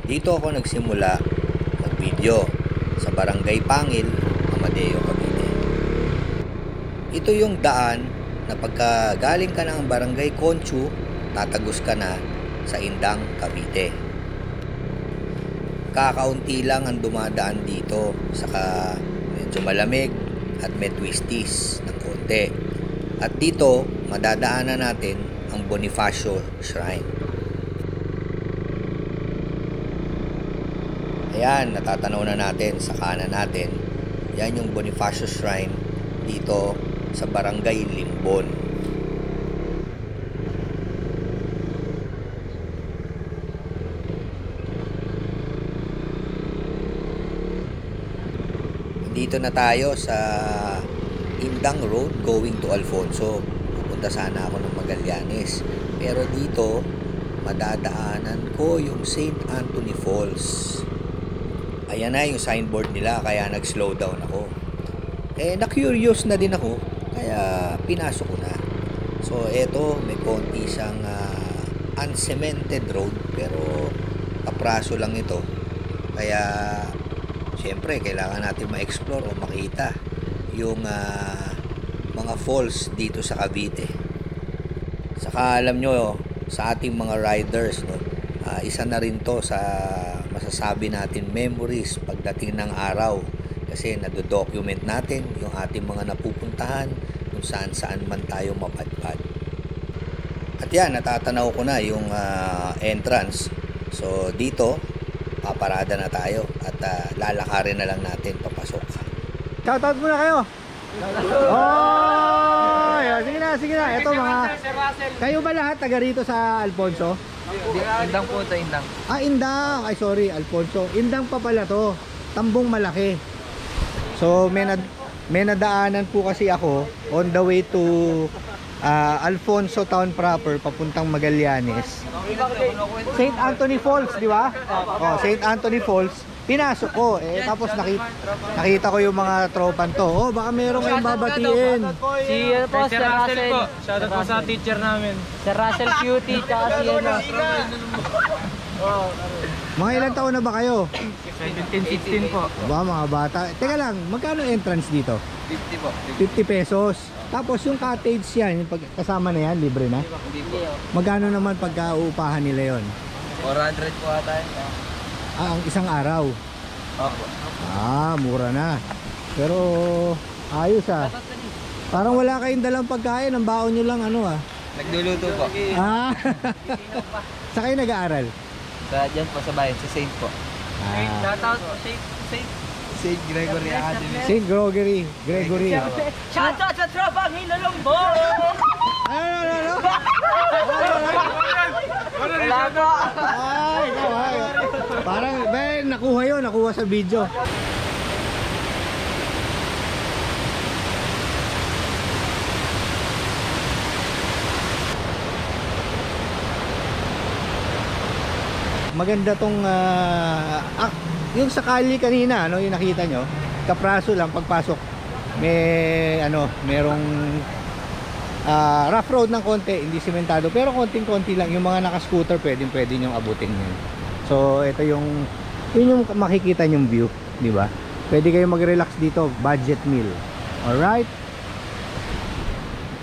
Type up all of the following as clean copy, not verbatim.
Dito ako nagsimula mag-video sa Barangay Pangil, Amadeo, Cavite. Ito yung daan na pagka galing ka ng Barangay Conchu, tatagos ka na sa Indang, Cavite. Kakaunti lang ang dumadaan dito, saka medyo malamig at may twisties ng konti. At dito, madadaanan natin ang Bonifacio Shrine. Ayan, natatanaw na natin sa kanan natin. Yan yung Bonifacio Shrine dito sa Barangay Limbon. Dito na tayo sa Indang Road going to Alfonso. Pupunta sana ako ng Magallanes. Pero dito, madadaanan ko yung St. Anthony Falls. Ayan na yung signboard nila, kaya nag-slow down ako. Na-curious na din ako, kaya pinasok ko na. So, eto, may konti siyang uncemented road, pero kapraso lang ito. Kaya, syempre, kailangan natin ma-explore o makita yung mga falls dito sa Cavite. Saka, alam nyo, sa ating mga riders, no, isa na rin to sa masasabi natin memories pagdating ng araw, kasi nado-document natin yung ating mga napupuntahan kung saan man tayo mapadpad. At yan, natatanaw ko na yung entrance. So dito paparada na tayo at lalakarin na lang natin papasok. Shoutout muna kayo. Oh, sige na. Ito mga, kayo ba lahat taga rito sa Alfonso? Indang po ito, Indang. Indang. Ay, sorry, Alfonso. Indang pa pala to. Tambong Malaki. So, may nadaanan po kasi ako on the way to Alfonso town proper, papuntang Magallanes. St. Anthony Falls, di ba? Oh, St. Anthony Falls. Pinasok ko. Tapos nakita ko yung mga tropan to. Oh, baka meron kayong babatiin. Si Sir Russell po. Shoutout po sa teacher namin. Sir Russell Cutie, tsaka si Mga ilang taon na ba kayo? 17, 16 po. Ba, mga bata. Teka lang, magkano entrance dito? 50 po. 50 pesos. Tapos yung cottage yan, yung kasama na yan, libre na? Hindi po. Magkano naman pagka uupahan nila yon? 400 po ata yun. Ang isang araw? Opo. Mura na. Pero ayos Parang wala kayong dalang pagkain, ang baon nyo lang Nagluluto po. Sa kayo nag-aaral? Dyan po sa bayan, sa Saint po. Shoutout po, Saint Gregory Academy. St. Gregory. Shoutout sa tropang Hinalumbo! Ano? Wala po! Ay, parang, nakuha sa video. Maganda tong yung sa kali kanina, yung nakita nyo, kapraso lang pagpasok. Merong rough road ng konti, hindi sementado, pero konting-konti lang. Yung mga naka-scooter, pwede nyong abutin yun. So, ito yun yung makikita nyong view, di ba? Pwede kayo mag-relax dito, budget meal. Alright?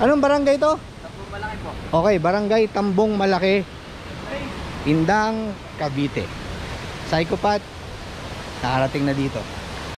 Anong barangay to? Tambong Malaki po. Okay, barangay Tambong Malaki, Indang, Cavite. Psychopath, nakarating na dito.